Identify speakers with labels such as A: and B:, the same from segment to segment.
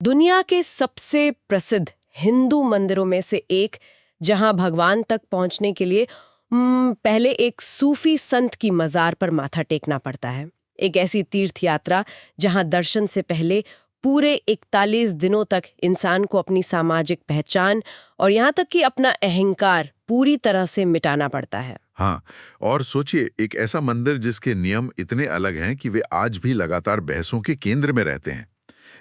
A: दुनिया के सबसे प्रसिद्ध हिंदू मंदिरों में से एक, जहां भगवान तक पहुंचने के लिए पहले एक सूफी संत की मजार पर माथा टेकना पड़ता है। एक ऐसी तीर्थ यात्रा जहां दर्शन से पहले पूरे 41 दिनों तक इंसान को अपनी सामाजिक पहचान और यहाँ तक कि अपना अहंकार पूरी तरह से मिटाना पड़ता है।
B: हाँ, और सोचिए, एक ऐसा मंदिर जिसके नियम इतने अलग हैं कि वे आज भी लगातार बहसों के केंद्र में रहते हैं।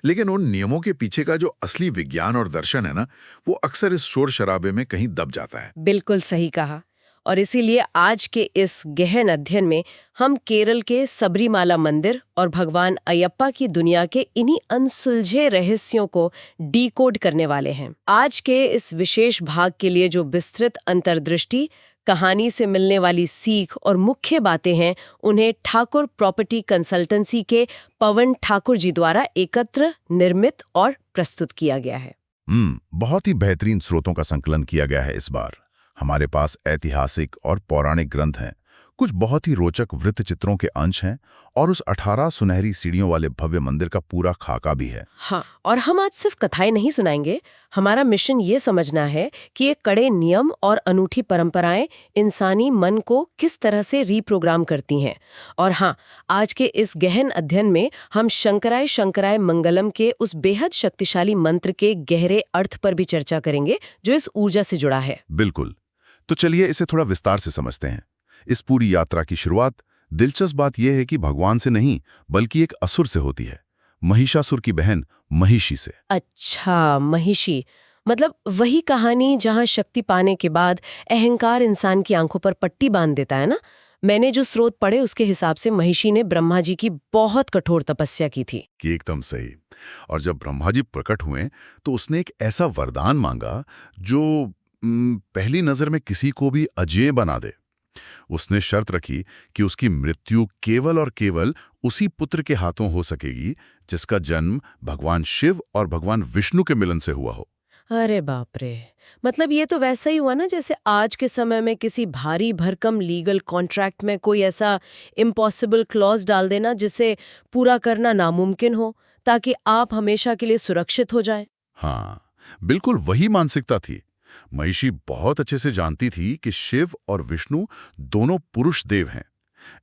B: लेकिन उन नियमों के पीछे का जो असली विज्ञान और दर्शन है ना, वो अक्सर इस शोर शराबे में कहीं दब जाता है।
A: बिल्कुल सही कहा। और इसीलिए आज के इस गहन अध्ययन में हम केरल के सबरीमाला मंदिर और भगवान अयप्पा की दुनिया के इन्हीं अनसुलझे रहस्यों को डीकोड करने वाले हैं। आज के इस विशेष भाग के लिए जो विस्तृत अंतर्दृष्टि, कहानी से मिलने वाली सीख और मुख्य बातें हैं, उन्हें ठाकुर प्रॉपर्टी कंसल्टेंसी के पवन ठाकुर जी द्वारा एकत्र, निर्मित और प्रस्तुत किया गया है।
C: बहुत ही बेहतरीन स्रोतों का संकलन किया गया है इस बार। हमारे पास ऐतिहासिक और पौराणिक ग्रंथ हैं, कुछ बहुत ही रोचक वृत्त चित्रों के अंश हैं और उस 18 सुनहरी सीढ़ियों वाले भव्य मंदिर का पूरा खाका भी है।
A: हाँ, और हम आज सिर्फ कथाएं नहीं सुनाएंगे। हमारा मिशन ये समझना है कि ये कड़े नियम और अनूठी परंपराएं इंसानी मन को किस तरह से रीप्रोग्राम करती हैं। और हाँ, आज के इस गहन अध्ययन में हम शंकराय शंकराय मंगलम के उस बेहद शक्तिशाली मंत्र के गहरे अर्थ पर भी चर्चा करेंगे जो इस ऊर्जा से जुड़ा है।
C: बिल्कुल। तो चलिए इसे थोड़ा विस्तार से समझते हैं। इस पूरी यात्रा की शुरुआत दिलचस्प बात यह है कि भगवान से नहीं, बल्कि एक असुर से होती है, महिषासुर की बहन महिषी से।
A: अच्छा, महिषी मतलब वही कहानी जहां शक्ति पाने के बाद अहंकार इंसान की आंखों पर पट्टी बांध देता है ना। मैंने जो स्रोत पढ़े उसके हिसाब से महिषी ने ब्रह्मा जी की बहुत कठोर तपस्या की थी।
C: कि एकदम सही। और जब ब्रह्मा जी प्रकट हुए तो उसने एक ऐसा वरदान मांगा जो पहली नजर में किसी को भी अजेय बना दे। उसने शर्त रखी कि उसकी मृत्यु केवल और केवल उसी पुत्र के हाथों हो सकेगी जिसका जन्म भगवान शिव और भगवान विष्णु के मिलन से हुआ हो।
A: अरे बाप रे, मतलब ये तो वैसा ही हुआ ना जैसे आज के समय में किसी भारी भरकम लीगल कॉन्ट्रैक्ट में कोई ऐसा इम्पॉसिबल क्लॉज डाल देना जिसे पूरा करना नामुमकिन हो, ताकि आप हमेशा के लिए सुरक्षित हो जाएं।
C: हाँ, बिल्कुल वही मानसिकता थी। महिषी बहुत अच्छे से जानती थी कि शिव और विष्णु दोनों पुरुष देव हैं।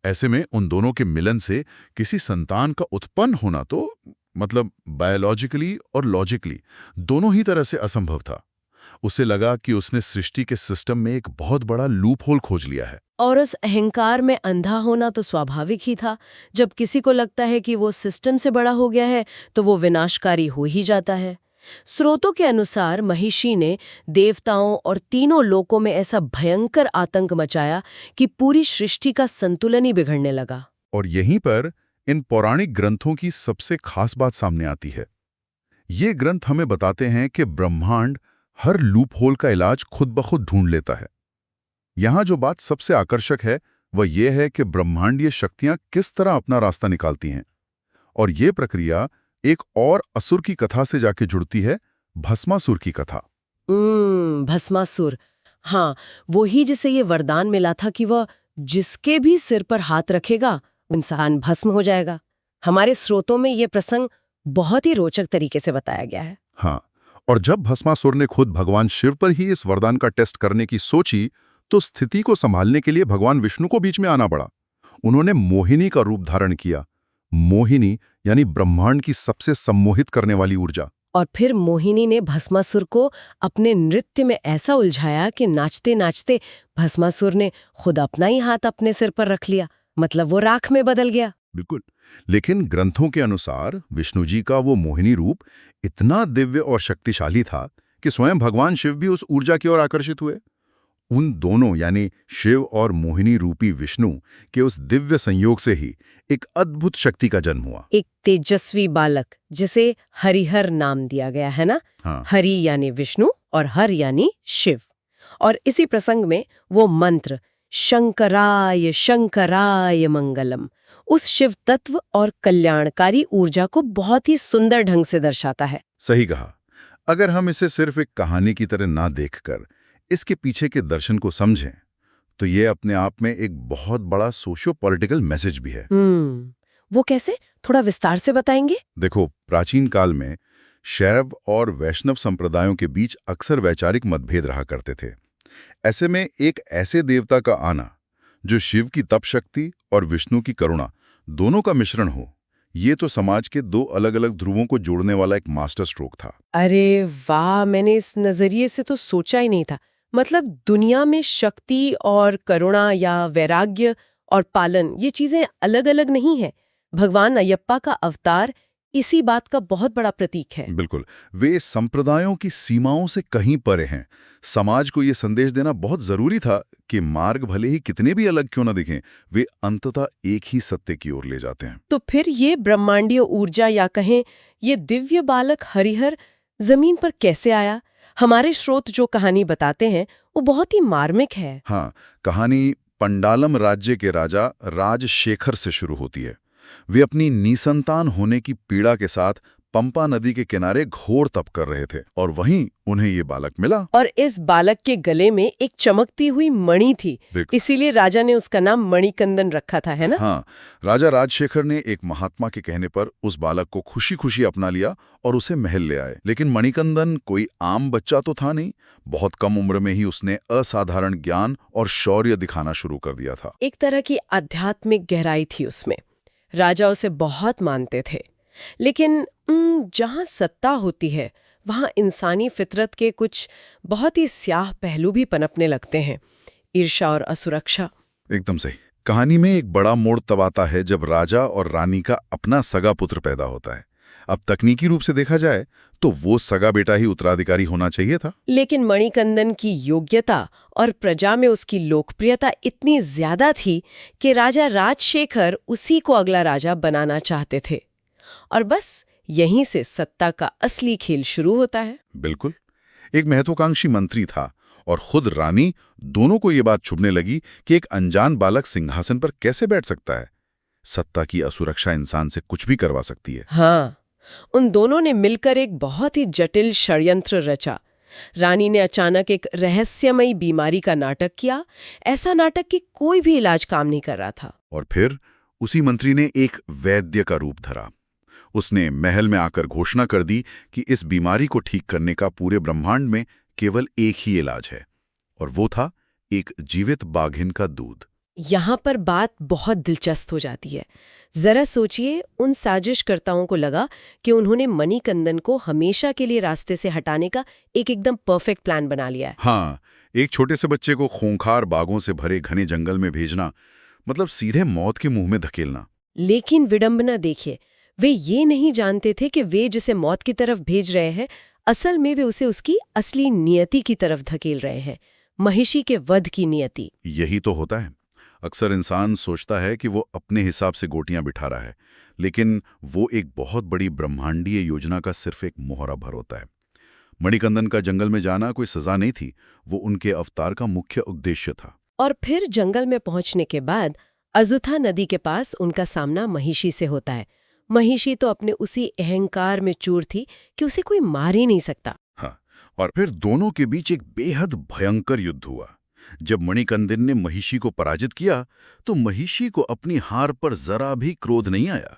C: ऐसे में उन दोनों के मिलन से किसी संतान का उत्पन्न होना तो मतलब बायोलॉजिकली और लॉजिकली दोनों ही तरह से असंभव था। उसे लगा कि उसने सृष्टि के सिस्टम में एक बहुत बड़ा लूप होल खोज लिया है।
A: और उस अहंकार में अंधा होना तो स्वाभाविक ही था। जब किसी को लगता है कि वो सिस्टम से बड़ा हो गया है तो वो विनाशकारी हो ही जाता है। स्रोतों के अनुसार महिषी ने देवताओं और तीनों लोकों में ऐसा भयंकर आतंक मचाया कि पूरी सृष्टि का संतुलन ही बिगड़ने लगा।
C: और यहीं पर इन पौराणिक ग्रंथों की सबसे खास बात सामने आती है। ये ग्रंथ हमें बताते हैं कि ब्रह्मांड हर लूप होल का इलाज खुद ब खुद ढूंढ लेता है। यहाँ जो बात सबसे आकर्षक है वह यह है कि ब्रह्मांडीय शक्तियां किस तरह अपना रास्ता निकालती हैं। और ये प्रक्रिया एक और असुर की कथा से जाके जुड़ती है, भस्मासुर की कथा।
A: भस्मासुर, हाँ, वो ही जिसे ये वरदान मिला था कि वह जिसके भी सिर पर हाथ रखेगा इंसान भस्म हो जाएगा। हमारे स्रोतों में ये प्रसंग बहुत ही रोचक तरीके से बताया गया है।
C: हाँ, और जब भस्मासुर ने खुद भगवान शिव पर ही इस वरदान का टेस्ट करने की सोची तो स्थिति को संभालने के लिए भगवान विष्णु को बीच में आना पड़ा। उन्होंने मोहिनी का रूप धारण किया। मोहिनी यानी ब्रह्मांड की सबसे सम्मोहित करने वाली ऊर्जा।
A: और फिर मोहिनी ने भस्मासुर को अपने नृत्य में ऐसा उलझाया कि नाचते नाचते भस्मासुर ने खुद अपना ही हाथ अपने सिर पर रख लिया। मतलब वो राख में बदल गया।
C: बिल्कुल। लेकिन ग्रंथों के अनुसार विष्णु जी का वो मोहिनी रूप इतना दिव्य और शक्तिशाली था कि स्वयं भगवान शिव भी उस ऊर्जा की ओर आकर्षित हुए। उन दोनों यानी शिव और मोहिनी रूपी विष्णु के उस दिव्य संयोग से ही एक अद्भुत शक्ति का जन्म हुआ।
A: एक तेजस्वी बालक जिसे हरिहर नाम दिया गया है ना।
C: हाँ।
A: हरि यानी विष्णु और हर यानी शिव। और इसी प्रसंग में वो मंत्र शंकराय शंकराय मंगलम उस शिव तत्व और कल्याणकारी ऊर्जा को बहुत ही सुंदर ढंग से दर्शाता है।
C: सही कहा। अगर हम इसे सिर्फ एक कहानी की तरह ना देखकर इसके पीछे के दर्शन को समझें तो ये अपने आप में एक बहुत बड़ा सोशियो पॉलिटिकल मैसेज भी है।
A: वो कैसे, थोड़ा विस्तार से बताएंगे?
C: देखो, प्राचीन काल में शैव और वैष्णव संप्रदायों के बीच अक्सर वैचारिक मतभेद रहा करते थे। ऐसे में एक ऐसे देवता का आना जो शिव की तप शक्ति और विष्णु की करुणा दोनों का मिश्रण हो, ये तो समाज के दो अलग अलग ध्रुवों को जोड़ने वाला एक मास्टर स्ट्रोक था।
A: अरे वाह, मैंने इस नजरिए से तो सोचा ही नहीं था। मतलब दुनिया में शक्ति और करुणा या वैराग्य और पालन, ये चीजें अलग अलग नहीं है। भगवान अयप्पा का अवतार इसी बात का बहुत बड़ा प्रतीक है।
C: बिल्कुल, वे संप्रदायों की सीमाओं से कहीं परे हैं। समाज को ये संदेश देना बहुत जरूरी था कि मार्ग भले ही कितने भी अलग क्यों न दिखें, वे अंततः एक ही सत्य की ओर ले जाते हैं।
A: तो फिर ये ब्रह्मांडीय ऊर्जा या कहें ये दिव्य बालक हरिहर जमीन पर कैसे आया? हमारे स्रोत जो कहानी बताते हैं वो बहुत ही मार्मिक है।
C: हाँ, कहानी पंडालम राज्य के राजा राजशेखर से शुरू होती है। वे अपनी निसंतान होने की पीड़ा के साथ पंपा नदी के किनारे घोर तप कर रहे थे और वहीं उन्हें ये बालक मिला।
A: और इस बालक के गले में एक चमकती हुई मणि थी, इसीलिए राजा ने उसका नाम मणिकंदन रखा था, है ना?
C: हाँ, राजा राजशेखर ने एक महात्मा के कहने पर उस बालक को खुशी खुशी अपना लिया और उसे महल ले आए। लेकिन मणिकंदन कोई आम बच्चा तो था नहीं। बहुत कम उम्र में ही उसने असाधारण ज्ञान और शौर्य दिखाना शुरू कर दिया था।
A: एक तरह की आध्यात्मिक गहराई थी उसमें। राजा उसे बहुत मानते थे। लेकिन जहां सत्ता होती है वहां इंसानी फितरत के कुछ बहुत ही स्याह पहलू भी पनपने लगते हैं। ईर्ष्या और असुरक्षा।
C: एकदम सही। कहानी में एक बड़ा मोड़ तब आता है जब राजा और रानी का अपना सगा पुत्र पैदा होता है। अब तकनीकी रूप से देखा जाए तो वो सगा बेटा ही उत्तराधिकारी होना चाहिए था।
A: लेकिन मणिकंदन की योग्यता और प्रजा में उसकी लोकप्रियता इतनी ज्यादा थी कि राजा राजशेखर उसी को अगला राजा बनाना चाहते थे। और बस यहीं से सत्ता का असली खेल शुरू होता है।
C: बिल्कुल। एक महत्वाकांक्षी मंत्री था और खुद रानी, दोनों को ये बात चुभने लगी कि एक अनजान बालक सिंहासन पर कैसे बैठ सकता है। सत्ता की असुरक्षा इंसान से कुछ भी करवा सकती है।
A: हाँ, उन दोनों ने मिलकर एक बहुत ही जटिल षड्यंत्र रचा। रानी ने अचानक एक रहस्यमयी बीमारी का नाटक किया, ऐसा नाटक कि कोई भी इलाज काम नहीं कर रहा था।
C: और फिर उसी मंत्री ने एक वैद्य का रूप धरा। उसने महल में आकर घोषणा कर दी कि इस बीमारी को ठीक करने का पूरे ब्रह्मांड में केवल एक ही इलाज है, और वो था एक जीवित बाघिन का दूध।
A: यहाँ पर बात बहुत दिलचस्प हो जाती है। जरा सोचिए, उन साजिशकर्ताओं को लगा कि उन्होंने मणिकंदन को हमेशा के लिए रास्ते से हटाने का एक एकदम परफेक्ट प्लान बना लिया है।
C: हाँ, एक छोटे से बच्चे को खूंखार बाघों से भरे घने जंगल में भेजना, मतलब सीधे मौत के मुंह में धकेलना।
A: लेकिन विडंबना देखिए, वे ये नहीं जानते थे कि वे जिसे मौत की तरफ भेज रहे हैं, असल में वे उसे उसकी असली नियति की तरफ धकेल रहे हैं, महिषी के वध की नियति।
C: यही तो होता है। अक्सर इंसान सोचता है कि वो अपने हिसाब से गोटियां बिठा रहा है, लेकिन वो एक बहुत बड़ी ब्रह्मांडीय योजना का सिर्फ एक मोहरा भर होता है। मणिकंदन का जंगल में जाना कोई सजा नहीं थी, वो उनके अवतार का मुख्य उद्देश्य था।
A: और फिर जंगल में पहुंचने के बाद अजुथा नदी के पास उनका सामना महिषी से होता है। महिषी तो अपने उसी अहंकार में चूर थी कि उसे कोई मार ही नहीं सकता।
C: हाँ, और फिर दोनों के बीच एक बेहद भयंकर युद्ध हुआ। जब मणिकंदन ने महिषी को पराजित किया तो महिषी को अपनी हार पर जरा भी क्रोध नहीं आया।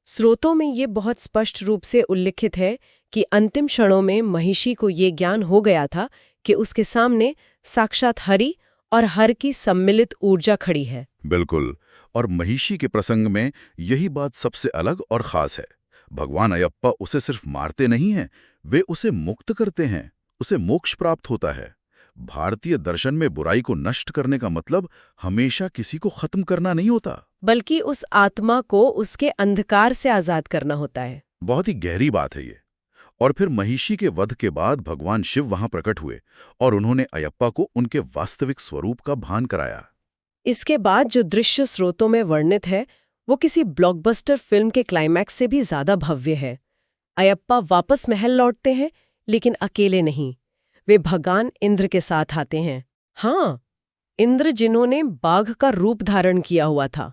A: स्रोतों में ये बहुत स्पष्ट रूप से उल्लिखित है कि अंतिम क्षणों में महिषी को ये ज्ञान हो गया था कि उसके सामने साक्षात हरि और हर की सम्मिलित ऊर्जा खड़ी है।
C: बिल्कुल, और महिषी के प्रसंग में यही बात सबसे अलग और खास है। भगवान अयप्पा उसे सिर्फ मारते नहीं हैं, वे उसे मुक्त करते हैं, उसे मोक्ष प्राप्त होता है। भारतीय दर्शन में बुराई को नष्ट करने का मतलब हमेशा किसी को खत्म करना नहीं होता,
A: बल्कि उस आत्मा को उसके अंधकार से आजाद करना होता है।
C: बहुत ही गहरी बात है ये। और फिर महिषी के वध के बाद भगवान शिव वहां प्रकट हुए और उन्होंने अयप्पा को उनके वास्तविक स्वरूप का भान कराया।
A: इसके बाद जो दृश्य स्रोतों में वर्णित है वो किसी ब्लॉकबस्टर फिल्म के क्लाइमैक्स से भी ज्यादा भव्य है। अयप्पा वापस महल लौटते हैं, लेकिन अकेले नहीं, वे भगवान इंद्र के साथ आते हैं। हाँ, इंद्र जिन्होंने बाघ का रूप धारण किया हुआ था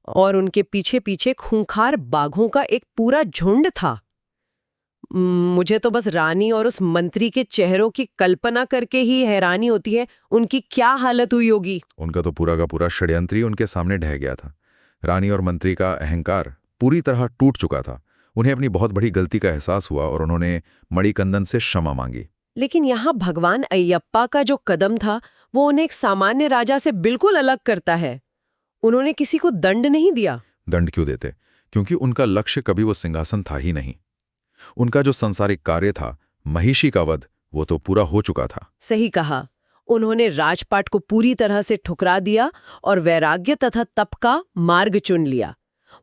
A: और उनके पीछे पीछे खूंखार बाघों का एक पूरा झुंड था। मुझे तो बस रानी और उस मंत्री के चेहरों की कल्पना करके ही हैरानी होती है, उनकी क्या हालत हुई होगी।
D: उनका तो पूरा का पूरा षड्यंत्र ही उनके सामने ढह गया था। रानी और मंत्री का अहंकार पूरी तरह टूट चुका था
C: उन्हें अपनी बहुत बड़ी गलती का एहसास हुआ और उन्होंने मणिकंदन से क्षमा मांगी।
A: लेकिन यहाँ भगवान अयप्पा का जो कदम था वो उन्हें एक सामान्य राजा से बिल्कुल अलग करता है। उन्होंने किसी को दंड नहीं दिया।
C: दंड क्यों देते? क्योंकि उनका लक्ष्य कभी वो सिंहासन था ही नहीं। उनका जो सांसारिक कार्य था, महिषी का वध, वो तो पूरा हो चुका था।
A: सही कहा। उन्होंने राजपाट को पूरी तरह से ठुकरा दिया और वैराग्य तथा तप का मार्ग चुन लिया।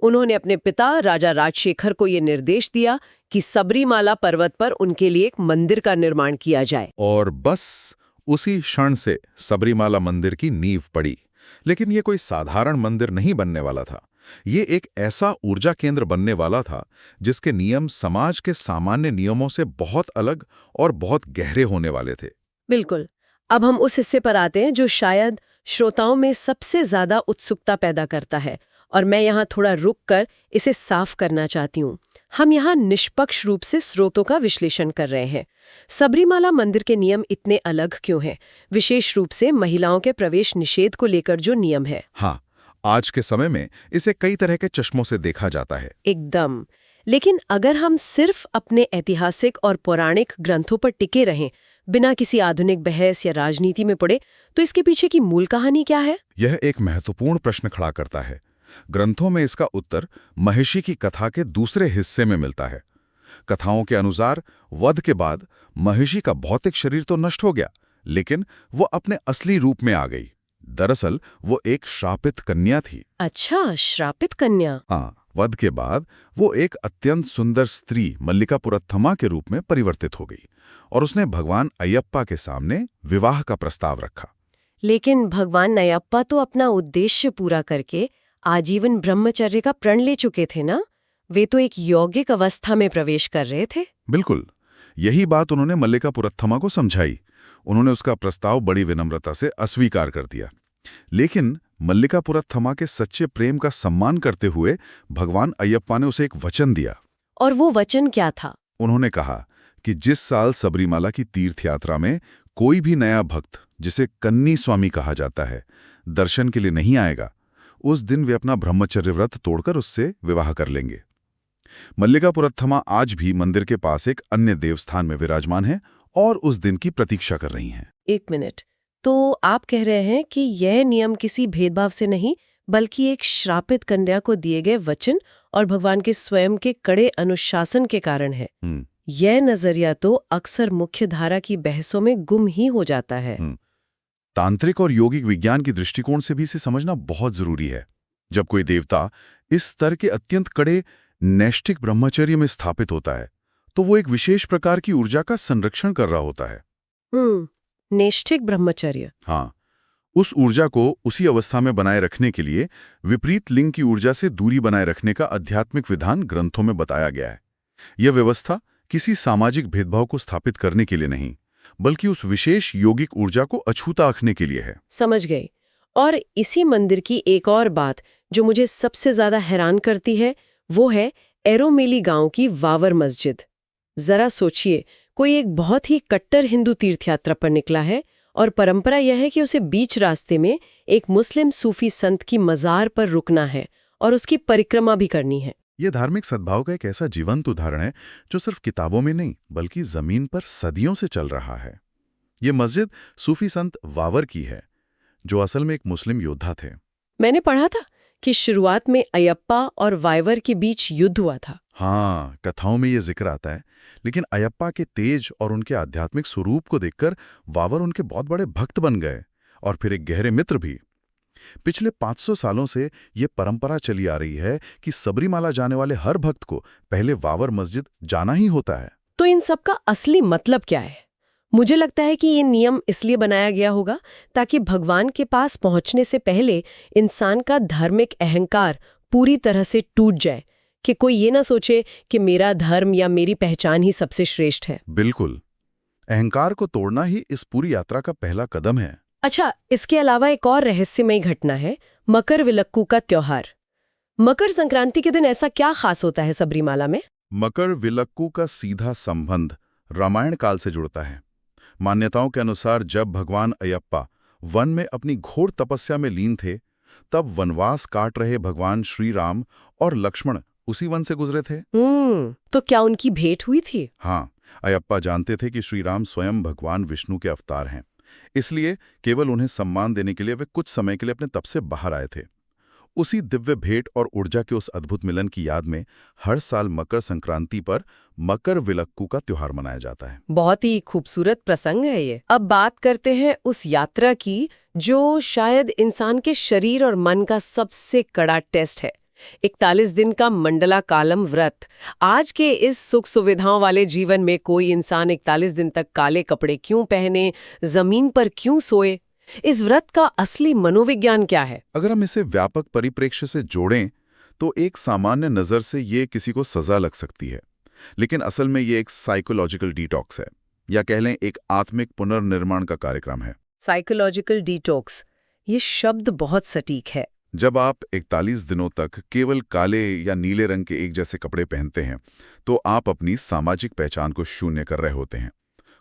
A: उन्होंने अपने पिता राजा राजशेखर को ये निर्देश दिया कि सबरीमाला पर्वत पर उनके लिए एक मंदिर का निर्माण किया जाए।
C: और बस उसी क्षण से सबरीमाला मंदिर की नींव पड़ी। लेकिन ये कोई साधारण मंदिर नहीं बनने वाला था। ये एक ऐसा ऊर्जा केंद्र बनने वाला था जिसके नियम समाज के सामान्य नियमों से बहुत अलग और बहुत गहरे होने वाले थे।
A: बिल्कुल। अब हम उस हिस्से पर आते हैं जो शायद श्रोताओं में सबसे ज्यादा उत्सुकता पैदा करता है, और मैं यहाँ थोड़ा रुक कर इसे साफ करना चाहती हूँ। हम यहाँ निष्पक्ष रूप से स्रोतों का विश्लेषण कर रहे हैं। सबरीमाला मंदिर के नियम इतने अलग क्यों हैं, विशेष रूप से महिलाओं के प्रवेश निषेध को लेकर जो नियम है।
C: हाँ, आज के समय में इसे कई तरह के चश्मों से देखा जाता है।
A: एकदम। लेकिन अगर हम सिर्फ अपने ऐतिहासिक और पौराणिक ग्रंथों पर टिके रहें, बिना किसी आधुनिक बहस या राजनीति में पड़े, तो इसके पीछे की मूल कहानी क्या है?
C: यह एक महत्वपूर्ण प्रश्न खड़ा करता है। ग्रंथों में इसका उत्तर महिषी की कथा के दूसरे हिस्से में मिलता है। कथाओं के अनुसार वध के बाद महिषी का भौतिक शरीर तो नष्ट हो गया, लेकिन वो अपने असली रूप में आ गई। दरअसल वो एक श्रापित कन्या थी।
A: अच्छा, श्रापित कन्या।
C: हाँ, वध के बाद वो एक अत्यंत सुंदर स्त्री मल्लिकापुरत्थमा के रूप में परिवर्तित हो गई और उसने भगवान अयप्पा के सामने विवाह का प्रस्ताव रखा।
A: लेकिन भगवान अयप्पा तो अपना उद्देश्य पूरा करके आजीवन ब्रह्मचर्य का प्रण ले चुके थे ना? वे तो एक यौगिक अवस्था में प्रवेश कर रहे थे।
C: बिल्कुल, यही बात उन्होंने मल्लिकापुरत्थमा को समझाई। उन्होंने उसका प्रस्ताव बड़ी विनम्रता से अस्वीकार कर दिया। लेकिन मल्लिकापुरत्थमा के सच्चे प्रेम का सम्मान करते हुए भगवान अयप्पा ने उसे एक वचन दिया।
A: और वो वचन क्या था?
C: उन्होंने कहा कि जिस साल सबरीमाला की तीर्थ यात्रा में कोई भी नया भक्त, जिसे कन्नी स्वामी कहा जाता है, दर्शन के लिए नहीं आएगा, उस दिन वे अपना ब्रह्मचर्य व्रत तोड़कर उससे विवाह कर लेंगे। मल्लिकापुरत्थमा आज भी मंदिर के पास एक अन्य देवस्थान में विराजमान है और उस दिन की प्रतीक्षा कर रही हैं।
A: एक मिनट, तो आप कह रहे हैं कि यह नियम किसी भेदभाव से नहीं, बल्कि एक श्रापित कन्या को दिए गए वचन और भगवान के स्वयं के कड़े अनुशासन के कारण है। यह नजरिया तो अक्सर मुख्य धारा की बहसों में गुम ही हो जाता है।
C: तांत्रिक और योगिक विज्ञान की दृष्टिकोण से भी इसे समझना बहुत जरूरी है। जब कोई देवता इस स्तर के अत्यंत कड़े नैष्ठिक ब्रह्मचर्य में स्थापित होता है, तो वो एक विशेष प्रकार की ऊर्जा का संरक्षण कर रहा होता है।
A: नैष्ठिक ब्रह्मचर्य।
C: हाँ, उस ऊर्जा को उसी अवस्था में बनाए रखने के लिए विपरीत लिंग की ऊर्जा से दूरी बनाए रखने का आध्यात्मिक विधान ग्रंथों में बताया गया है। यह व्यवस्था किसी सामाजिक भेदभाव को स्थापित करने के लिए नहीं, बल्कि उस विशेष यौगिक ऊर्जा को अछूता रखने के लिए है।
A: समझ गई। और इसी मंदिर की एक और बात जो मुझे सबसे ज्यादा हैरान करती है, वो है एरोमेली गांव की वावर मस्जिद। जरा सोचिए, कोई एक बहुत ही कट्टर हिंदू तीर्थयात्रा पर निकला है और परंपरा यह है कि उसे बीच रास्ते में एक मुस्लिम सूफी संत की मजार पर रुकना है और उसकी परिक्रमा भी करनी है।
C: यह धार्मिक सद्भाव का एक ऐसा जीवंत उदाहरण है जो सिर्फ किताबों में नहीं, बल्कि जमीन पर सदियों से चल रहा है। ये मस्जिद सूफी संत वावर की है, जो असल में एक मुस्लिम योद्धा थे।
A: मैंने पढ़ा था कि शुरुआत में अयप्पा और वावर के बीच युद्ध हुआ था।
C: हाँ, कथाओं में ये जिक्र आता है। लेकिन अयप्पा के तेज और उनके आध्यात्मिक स्वरूप को देखकर वावर उनके बहुत बड़े भक्त बन गए और फिर एक गहरे मित्र भी। पिछले 500 सालों से ये परंपरा चली आ रही है कि सबरीमाला जाने वाले हर भक्त को पहले वावर मस्जिद जाना ही होता है।
A: तो इन सब का असली मतलब क्या है? मुझे लगता है कि ये नियम इसलिए बनाया गया होगा ताकि भगवान के पास पहुंचने से पहले इंसान का धार्मिक अहंकार पूरी तरह से टूट जाए, कि कोई ये ना सोचे कि मेरा धर्म या मेरी पहचान ही सबसे श्रेष्ठ है।
C: बिल्कुल, अहंकार को तोड़ना ही इस पूरी यात्रा का पहला कदम है।
A: अच्छा, इसके अलावा एक और रहस्यमयी घटना है, मकरविलक्कू का त्योहार। मकर संक्रांति के दिन ऐसा क्या खास होता है सबरीमाला में?
C: मकरविलक्कू का सीधा संबंध रामायण काल से जुड़ता है। मान्यताओं के अनुसार जब भगवान अयप्पा वन में अपनी घोर तपस्या में लीन थे, तब वनवास काट रहे भगवान श्री राम और लक्ष्मण उसी वन से गुजरे थे।
A: तो क्या उनकी भेंट हुई थी?
C: हाँ, अयप्पा जानते थे कि श्री राम स्वयं भगवान विष्णु के अवतार हैं। इसलिए केवल उन्हें सम्मान देने के लिए वे कुछ समय के लिए अपने तप से बाहर आए थे। उसी दिव्य भेंट और ऊर्जा के उस अद्भुत मिलन की याद में हर साल मकर संक्रांति पर मकर विलक्कू का त्योहार मनाया जाता है।
A: बहुत ही खूबसूरत प्रसंग है ये। अब बात करते हैं उस यात्रा की जो शायद इंसान के शरीर और मन का सबसे कड़ा टेस्ट है। 41 दिन का मंडला कालम व्रत। आज के इस सुख सुविधाओं वाले जीवन में कोई इंसान 41 दिन तक काले कपड़े क्यों पहने, जमीन पर क्यों सोए? इस व्रत का असली मनोविज्ञान क्या है?
C: अगर हम इसे व्यापक परिप्रेक्ष्य से जोड़ें तो एक सामान्य नज़र से ये किसी को सजा लग सकती है, लेकिन असल में ये एक साइकोलॉजिकल डिटॉक्स है, या कह लें एक आत्मिक पुनर्निर्माण का कार्यक्रम है।
A: साइकोलॉजिकल डिटॉक्स, ये शब्द बहुत सटीक है।
C: जब आप 41 दिनों तक केवल काले या नीले रंग के एक जैसे कपड़े पहनते हैं तो आप अपनी सामाजिक पहचान को शून्य कर रहे होते हैं।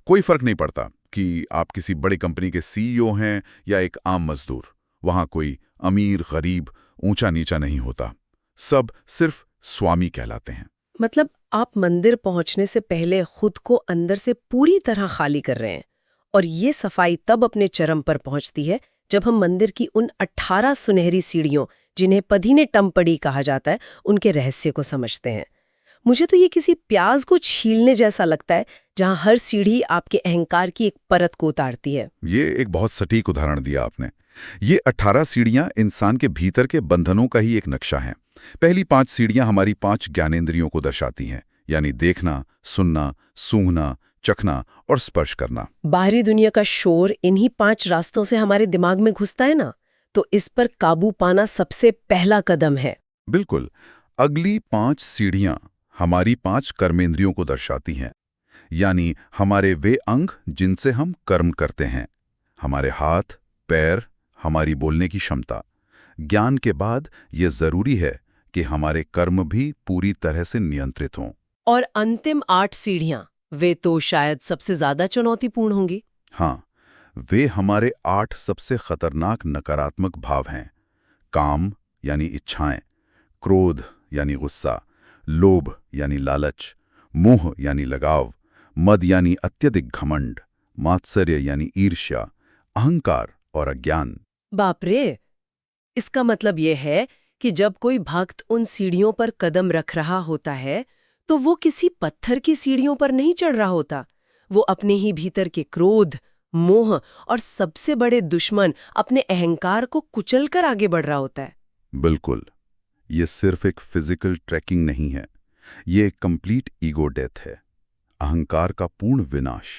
C: कोई फर्क नहीं पड़ता कि आप किसी बड़ी कंपनी के सीईओ हैं या एक आम मजदूर। वहां कोई अमीर गरीब ऊंचा नीचा नहीं होता, सब सिर्फ स्वामी कहलाते हैं।
A: मतलब आप मंदिर पहुंचने से पहले खुद को अंदर से पूरी तरह खाली कर रहे हैं, और ये सफाई तब अपने चरम पर पहुंचती है जब हम मंदिर की उन 18 सुनहरी सीढ़ियों, जिन्हें पधीने टमपड़ी कहा जाता है, उनके रहस्य को समझते हैं। मुझे तो ये किसी प्याज को छीलने जैसा लगता है, जहां हर सीढ़ी आपके अहंकार की एक परत को उतारती है।
C: ये एक बहुत सटीक उदाहरण दिया आपने। ये 18 सीढ़ियां इंसान के भीतर के बंधनों का ही एक नक्शा है। पहली 5 सीढ़ियां हमारी 5 ज्ञानेंद्रियों को दर्शाती हैं, यानी देखना, सुनना, सूंघना, चखना और स्पर्श करना।
A: बाहरी दुनिया का शोर इन्हीं 5 रास्तों से हमारे दिमाग में घुसता है ना, तो इस पर काबू पाना सबसे पहला कदम है।
C: बिल्कुल। अगली 5 सीढ़ियां हमारी 5 कर्मेंद्रियों को दर्शाती हैं, यानी हमारे वे अंग जिनसे हम कर्म करते हैं, हमारे हाथ, पैर, हमारी बोलने की क्षमता। ज्ञान के बाद ये जरूरी है कि हमारे कर्म भी पूरी तरह से नियंत्रित हों।
A: और अंतिम 8 सीढ़ियां, वे तो शायद सबसे ज्यादा चुनौतीपूर्ण होंगी।
C: हाँ, वे हमारे 8 सबसे खतरनाक नकारात्मक भाव हैं। काम यानी इच्छाएं, क्रोध यानी गुस्सा, लोभ यानी लालच, मोह यानी लगाव, मद यानी अत्यधिक घमंड, मात्सर्य यानी ईर्ष्या, अहंकार और अज्ञान।
A: बाप रे! इसका मतलब यह है कि जब कोई भक्त उन सीढ़ियों पर कदम रख रहा होता है तो वो किसी पत्थर की सीढ़ियों पर नहीं चढ़ रहा होता। वो अपने ही भीतर के क्रोध, मोह और सबसे बड़े दुश्मन अपने अहंकार को कुचलकर आगे बढ़ रहा होता है।
C: बिल्कुल। ये सिर्फ एक फिजिकल ट्रैकिंग नहीं है, ये एक कंप्लीट ईगो डेथ है, अहंकार का पूर्ण विनाश।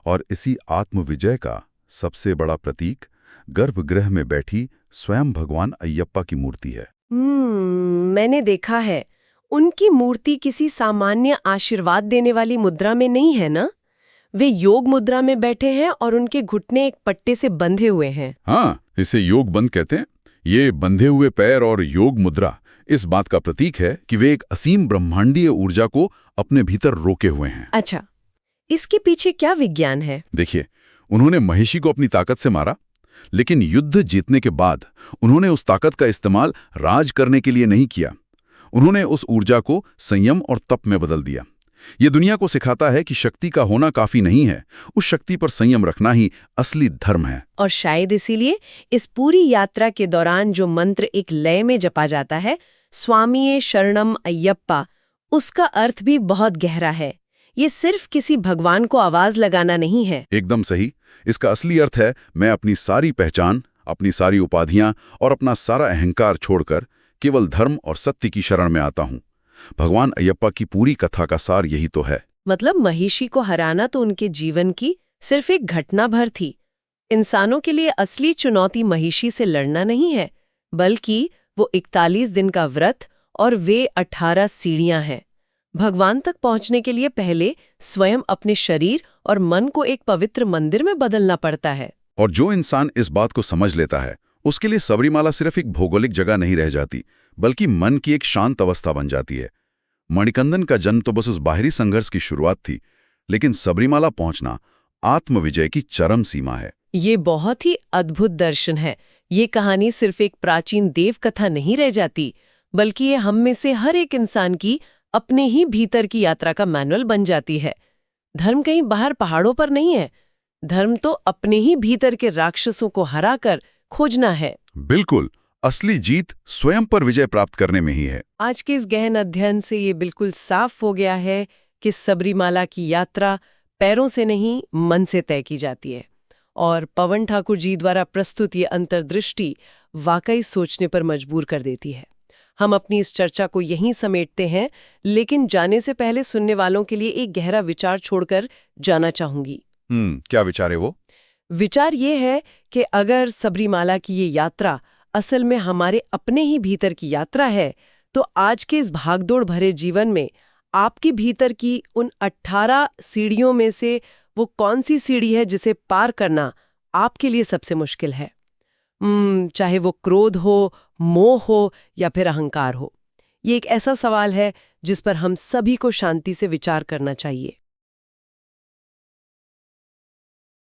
C: और इसी आत्मविजय का सबसे बड़ा प्रतीक गर्भगृह में बैठी स्वयं भगवान अयप्पा की मूर्ति है।
A: मैंने देखा है। उनकी मूर्ति किसी सामान्य आशीर्वाद देने वाली मुद्रा में नहीं है ना? वे योग मुद्रा में बैठे हैं और उनके घुटने एक पट्टे से बंधे हुए हैं।
C: हाँ, इसे योग बंध कहते हैं। ये बंधे हुए पैर और योग मुद्रा इस बात का प्रतीक है कि वे एक असीम ब्रह्मांडीय ऊर्जा को अपने भीतर रोके हुए हैं।
A: अच्छा, इसके पीछे क्या विज्ञान है?
C: देखिए, उन्होंने महिषी को अपनी ताकत से मारा, लेकिन युद्ध जीतने के बाद उन्होंने उस ताकत का इस्तेमाल राज करने के लिए नहीं किया। उन्होंने उस ऊर्जा को संयम और तप में बदल दिया। ये दुनिया को सिखाता है कि शक्ति का होना काफी नहीं है, उस शक्ति पर संयम रखना ही असली धर्म है।
A: और शायद इसीलिए इस पूरी यात्रा के दौरान जो मंत्र एक लय में जपा जाता है, स्वामीये शरणम अयप्पा, उसका अर्थ भी बहुत गहरा है। ये सिर्फ किसी भगवान को आवाज लगाना नहीं है।
C: एकदम सही। इसका असली अर्थ है, मैं अपनी सारी पहचान, अपनी सारी उपाधियां और अपना सारा अहंकार छोड़कर केवल धर्म और सत्य की शरण में आता हूँ। भगवान अयप्पा की पूरी कथा का सार यही तो है।
A: मतलब महिषी को हराना तो उनके जीवन की सिर्फ एक घटना भर थी। इंसानों के लिए असली चुनौती महिषी से लड़ना नहीं है, बल्कि वो 41 दिन का व्रत और वे 18 सीढ़ियां हैं। भगवान तक पहुंचने के लिए पहले स्वयं अपने शरीर और मन को एक पवित्र मंदिर में बदलना पड़ता है।
C: और जो इंसान इस बात को समझ लेता है, उसके लिए सबरीमाला सिर्फ एक भौगोलिक जगह नहीं रह जाती, बल्कि मन की एक शांत अवस्था बन जाती है। मणिकंदन का जन्म तो बस उस बाहरी संघर्ष की शुरुआत थी, लेकिन सबरीमाला पहुंचना आत्मविजय की चरम सीमा है।
A: ये बहुत ही अद्भुत दर्शन है। ये कहानी सिर्फ एक प्राचीन देव कथा नहीं रह जाती, बल्कि ये हम में से हर एक इंसान की अपने ही भीतर की यात्रा का मैनुअल बन जाती है। धर्म कहीं बाहर पहाड़ों पर नहीं है। धर्म तो अपने ही भीतर के राक्षसों को हराकर खोजना है।
C: बिल्कुल, असली जीत स्वयं पर विजय प्राप्त करने में ही है।
A: आज के इस गहन अध्ययन से ये बिल्कुल साफ हो गया है कि सबरीमाला की यात्रा पैरों से नहीं, मन से तय की जाती है। और पवन ठाकुर जी द्वारा प्रस्तुत ये अंतर्दृष्टि वाकई सोचने पर मजबूर कर देती है। हम अपनी इस चर्चा को यहीं समेटते हैं, लेकिन जाने से पहले सुनने वालों के लिए एक गहरा विचार छोड़कर जाना चाहूंगी।
C: क्या विचार है वो?
A: विचार ये है कि अगर सबरीमाला की ये यात्रा असल में हमारे अपने ही भीतर की यात्रा है, तो आज के इस भागदौड़ भरे जीवन में आपकी भीतर की उन 18 सीढ़ियों में से वो कौन सी सीढ़ी है जिसे पार करना आपके लिए सबसे मुश्किल है? चाहे वो क्रोध हो, मोह हो या फिर अहंकार हो। ये एक ऐसा सवाल है जिस पर हम सभी को शांति से विचार करना चाहिए।